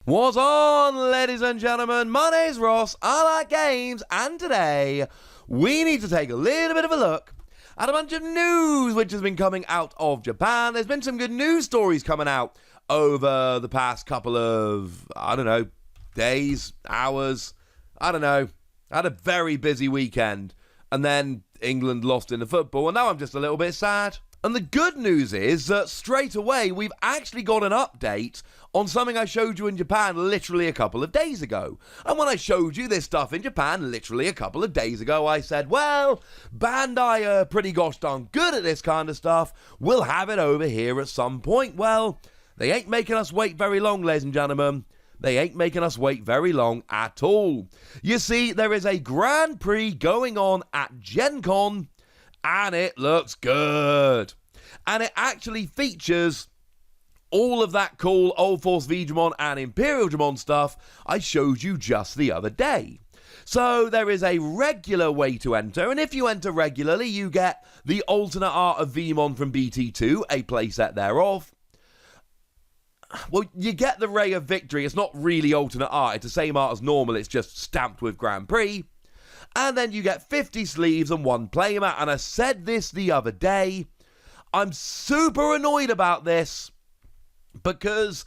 What's on, ladies and gentlemen? My name's Ross, I like games, and today we need to take a little bit of a look at a bunch of news which has been coming out of Japan. There's been some good news stories coming out over the past couple of, days, hours, I had a very busy weekend, and then England lost in the football, and now I'm just a little bit sad. And the good news is that straight away we've actually got an update on something I showed you in Japan literally a couple of days ago. And when I showed you this stuff in Japan literally a couple of days ago, I said, well, Bandai are pretty gosh darn good at this kind of stuff. We'll have it over here at some point. Well, they ain't making us wait very long, ladies and gentlemen. They ain't making us wait very long at all. You see, there is a Grand Prix going on at Gen Con, and it looks good. And it actually features all of that cool UlforceVeedramon and ImperialDramon stuff I showed you just the other day. So there is a regular way to enter, and if you enter regularly, you get the alternate art of Veedramon from BT2, a playset thereof. Well, you get the Ray of Victory. It's not really alternate art. It's the same art as normal. It's just stamped with Grand Prix. And then you get 50 sleeves and one playmat. And I said this the other day. I'm super annoyed about this because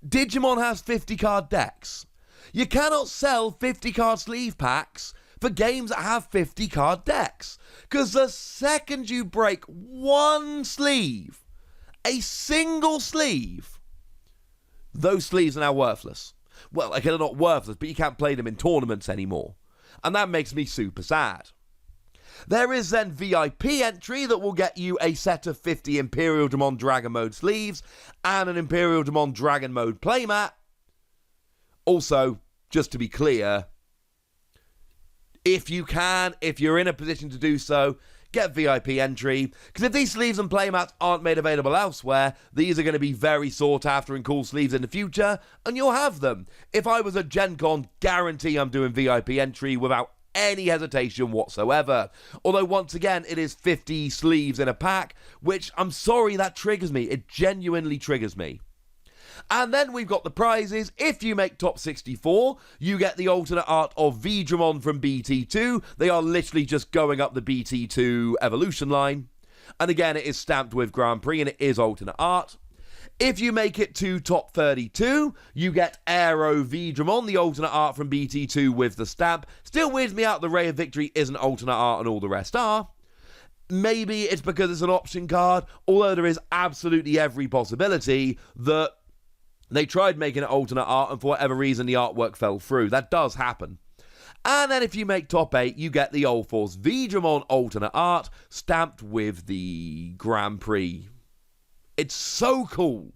Digimon has 50 card decks. You cannot sell 50 card sleeve packs for games that have 50 card decks. Because the second you break one sleeve, a single sleeve, those sleeves are now worthless. Well, okay, they're not worthless, but you can't play them in tournaments anymore. And that makes me super sad. There is then VIP entry that will get you a set of 50 ImperialDramon Dragon Mode sleeves and an ImperialDramon Dragon Mode playmat. Also, just to be clear, if you're in a position to do so, get VIP entry, because if these sleeves and playmats aren't made available elsewhere, these are going to be very sought after and cool sleeves in the future, and you'll have them. If I was at Gen Con, guarantee I'm doing VIP entry without any hesitation whatsoever. Although, once again, it is 50 sleeves in a pack, which, I'm sorry, that triggers me. It genuinely triggers me. And then we've got the prizes. If you make top 64, you get the alternate art of Veedramon from BT2. They are literally just going up the BT2 evolution line. And again, it is stamped with Grand Prix and it is alternate art. If you make it to top 32, you get Aero Veedramon, the alternate art from BT2 with the stamp. Still weirds me out the Ray of Victory isn't alternate art and all the rest are. Maybe it's because it's an option card, although there is absolutely every possibility that they tried making it alternate art and for whatever reason the artwork fell through. That does happen. And then if you make top 8, you get the UlforceVeedramon alternate art stamped with the Grand Prix. It's so cool.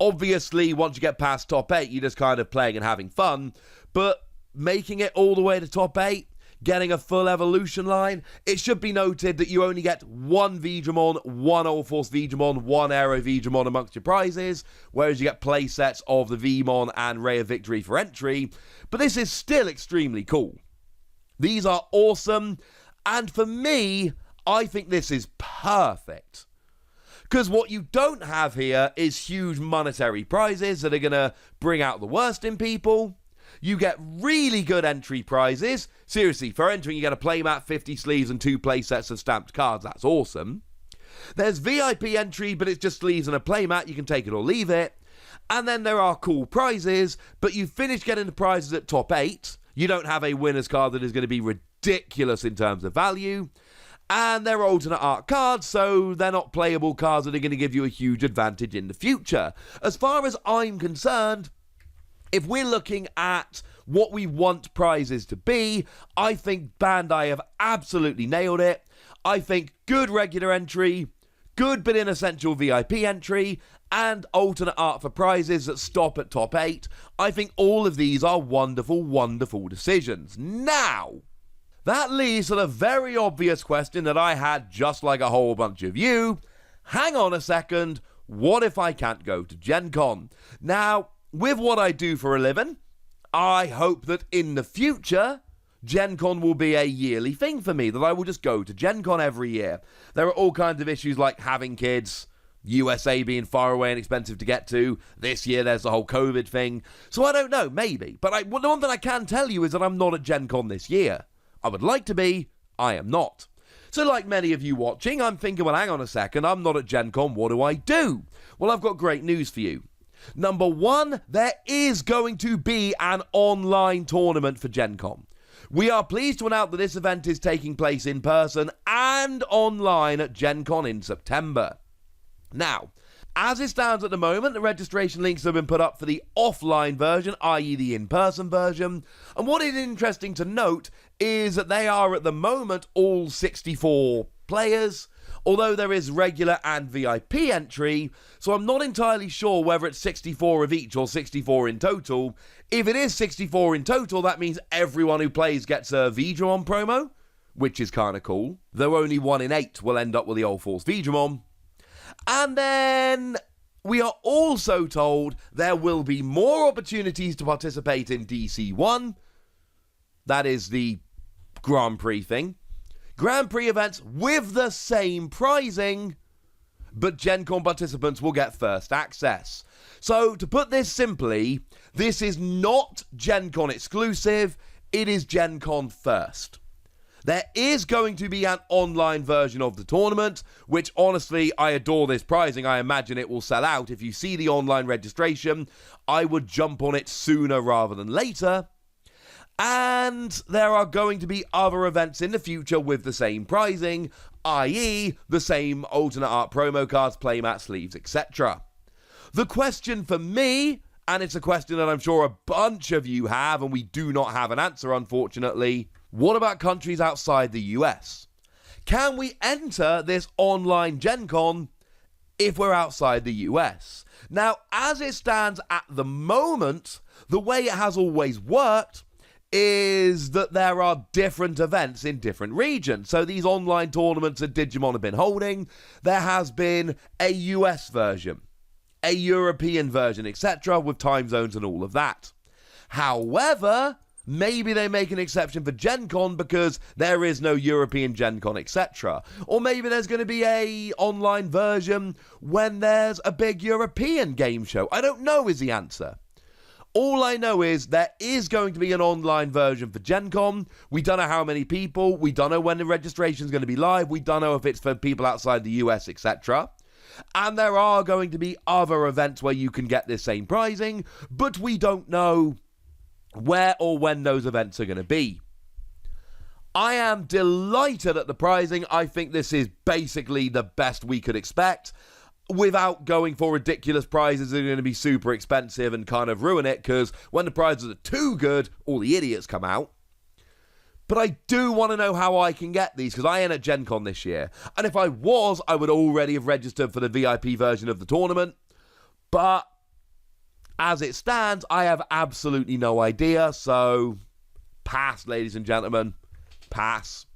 Obviously, once you get past top 8, you're just kind of playing and having fun. But making it all the way to top 8, getting a full evolution line, it should be noted that you only get one Veedramon, one UlforceVeedramon, one Aero Veedramon amongst your prizes, whereas you get playsets of the Veemon and Ray of Victory for entry. But this is still extremely cool. These are awesome, and for me, I think this is perfect. Because what you don't have here is huge monetary prizes that are going to bring out the worst in people. You get really good entry prizes. Seriously, for entering, you get a playmat, 50 sleeves, and 2 playsets of stamped cards. That's awesome. There's VIP entry, but it's just sleeves and a playmat. You can take it or leave it. And then there are cool prizes, but you finish getting the prizes at top 8. You don't have a winner's card that is going to be ridiculous in terms of value. And they're alternate art cards, so they're not playable cards that are going to give you a huge advantage in the future. As far as I'm concerned, if we're looking at what we want prizes to be, I think Bandai have absolutely nailed it. I think good regular entry, good but inessential VIP entry, and alternate art for prizes that stop at top 8. I think all of these are wonderful, wonderful decisions. Now, that leads to the very obvious question that I had just like a whole bunch of you. Hang on a second, what if I can't go to Gen Con? Now, with what I do for a living, I hope that in the future, Gen Con will be a yearly thing for me, that I will just go to Gen Con every year. There are all kinds of issues like having kids, USA being far away and expensive to get to. This year there's the whole COVID thing. So I don't know, maybe. But the one thing I can tell you is that I'm not at Gen Con this year. I would like to be, I am not. So like many of you watching, I'm thinking, well, hang on a second, I'm not at Gen Con, what do I do? Well, I've got great news for you. Number one, there is going to be an online tournament for Gen Con. We are pleased to announce that this event is taking place in person and online at Gen Con in September. Now, as it stands at the moment, the registration links have been put up for the offline version, i.e. the in-person version. And what is interesting to note is that they are at the moment all 64 players, although there is regular and VIP entry, so I'm not entirely sure whether it's 64 of each or 64 in total. If it is 64 in total, that means everyone who plays gets a Veedramon promo, which is kind of cool, though only 1 in 8 will end up with the UlforceVeedramon. And then we are also told there will be more opportunities to participate in DC1. That is the Grand Prix thing. Grand Prix events with the same pricing, but Gen Con participants will get first access. So, to put this simply, this is not Gen Con exclusive, it is Gen Con first. There is going to be an online version of the tournament, which honestly, I adore this pricing. I imagine it will sell out. If you see the online registration, I would jump on it sooner rather than later. And there are going to be other events in the future with the same pricing, i.e. the same alternate art promo cards, playmat, sleeves, etc. The question for me, and it's a question that I'm sure a bunch of you have, and we do not have an answer unfortunately, what about countries outside the US? Can we enter this online Gen Con if we're outside the US? Now, as it stands at the moment, the way it has always worked is that there are different events in different regions. So these online tournaments that Digimon have been holding, there has been a US version, a European version, etc., with time zones and all of that. However, maybe they make an exception for Gen Con because there is no European Gen Con, etc. Or maybe there's going to be a online version when there's a big European game show. I don't know is the answer. All I know is there is going to be an online version for Gen Con. We don't know how many people. We don't know when the registration is going to be live. We don't know if it's for people outside the US, etc. And there are going to be other events where you can get this same pricing, but we don't know where or when those events are going to be. I am delighted at the pricing. I think this is basically the best we could expect without going for ridiculous prizes that are going to be super expensive and kind of ruin it, because when the prizes are too good, all the idiots come out. But I do want to know how I can get these, because I ain't at Gen Con this year. And if I was, I would already have registered for the VIP version of the tournament. But as it stands, I have absolutely no idea, so pass, ladies and gentlemen, pass.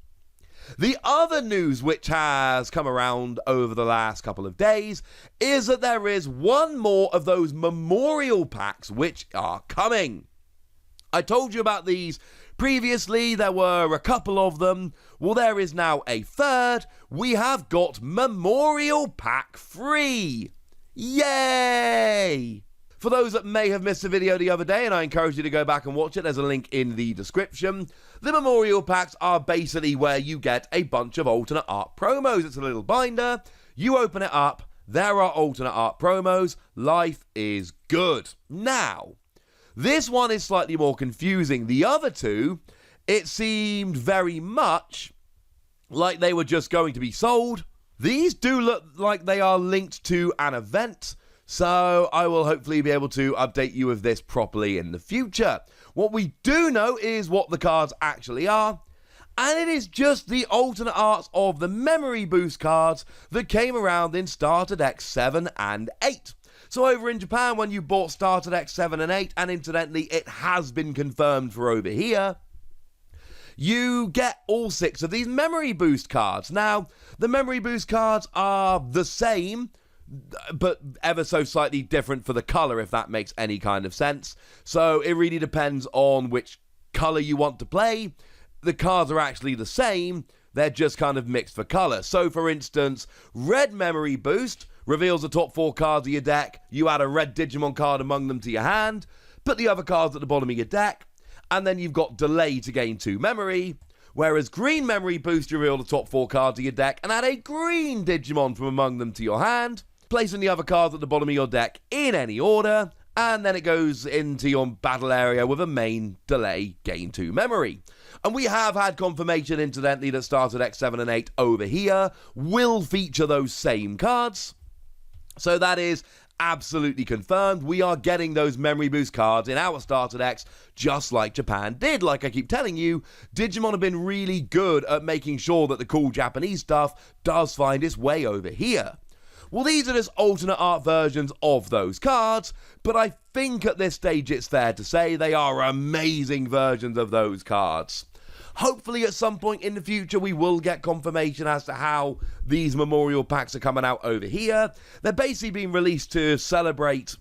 The other news which has come around over the last couple of days is that there is one more of those memorial packs which are coming. I told you about these previously, there were a couple of them. Well, there is now a third. We have got Memorial Pack 3. Yay! For those that may have missed the video the other day, and I encourage you to go back and watch it, there's a link in the description. The memorial packs are basically where you get a bunch of alternate art promos. It's a little binder. You open it up. There are alternate art promos. Life is good. Now, this one is slightly more confusing. The other two, it seemed very much like they were just going to be sold. These do look like they are linked to an event. So I will hopefully be able to update you with this properly in the future. What we do know is what the cards actually are, and it is just the alternate arts of the memory boost cards that came around in Starter Deck 7 and 8. So over in Japan, when you bought Starter Deck 7 and 8, and incidentally it has been confirmed for over here, you get all 6 of these memory boost cards. Now, the memory boost cards are the same, but ever so slightly different for the color, if that makes any kind of sense. So it really depends on which color you want to play. The cards are actually the same, they're just kind of mixed for color. So for instance, red memory boost reveals the top 4 cards of your deck, you add a red Digimon card among them to your hand, put the other cards at the bottom of your deck, and then you've got delay to gain 2 memory, whereas green memory boost, you reveal the top 4 cards of your deck and add a green Digimon from among them to your hand, placing the other cards at the bottom of your deck in any order, and then it goes into your battle area with a main delay, gain 2 memory. And we have had confirmation, incidentally, that starter deck 7 and 8 over here will feature those same cards. So that is absolutely confirmed. We are getting those memory boost cards in our starter decks, just like Japan did. Like I keep telling you, Digimon have been really good at making sure that the cool Japanese stuff does find its way over here. Well, these are just alternate art versions of those cards, but I think at this stage it's fair to say they are amazing versions of those cards. Hopefully at some point in the future we will get confirmation as to how these memorial packs are coming out over here. They're basically being released to celebrate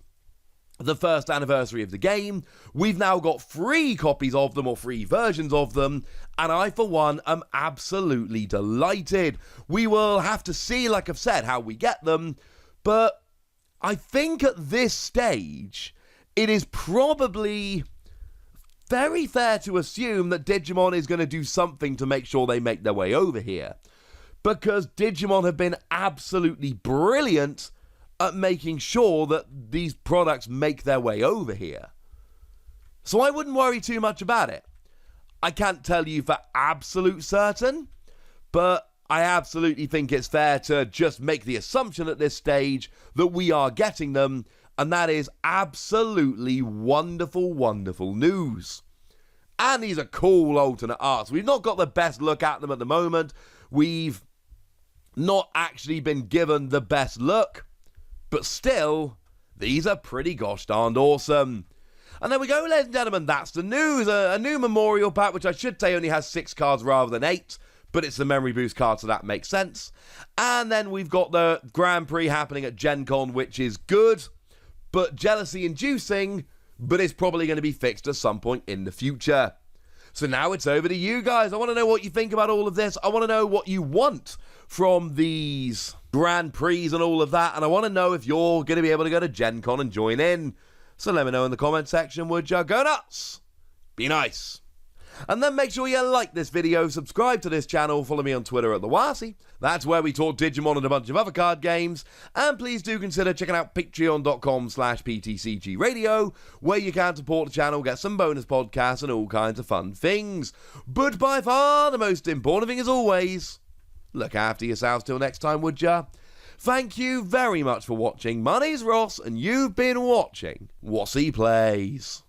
the first anniversary of the game. We've now got 3 copies of them, or 3 versions of them, and I for one am absolutely delighted. We will have to see, like I've said, how we get them, but I think at this stage it is probably very fair to assume that Digimon is going to do something to make sure they make their way over here, because Digimon have been absolutely brilliant at making sure that these products make their way over here. So I wouldn't worry too much about it. I can't tell you for absolute certain, but I absolutely think it's fair to just make the assumption at this stage that we are getting them, and that is absolutely wonderful, wonderful news. And these are cool alternate arts. We've not got the best look at them at the moment. We've not actually been given the best look, but still, these are pretty gosh darned awesome. And there we go, ladies and gentlemen, that's the news. A new memorial pack, which I should say only has 6 cards rather than 8, but it's the memory boost card, so that makes sense. And then we've got the Grand Prix happening at Gen Con, which is good, but jealousy-inducing, but it's probably going to be fixed at some point in the future. So now it's over to you guys. I want to know what you think about all of this. I want to know what you want from these Grand Prix and all of that, and I want to know if you're going to be able to go to Gen Con and join in. So let me know in the comment section, would you? Go nuts! Be nice! And then make sure you like this video, subscribe to this channel, follow me on Twitter at TheWasi. That's where we talk Digimon and a bunch of other card games. And please do consider checking out patreon.com/PTCGradio, where you can support the channel, get some bonus podcasts and all kinds of fun things. But by far the most important thing as always, look after yourselves till next time, would ya? Thank you very much for watching. My name's Ross, and you've been watching Wasi Plays.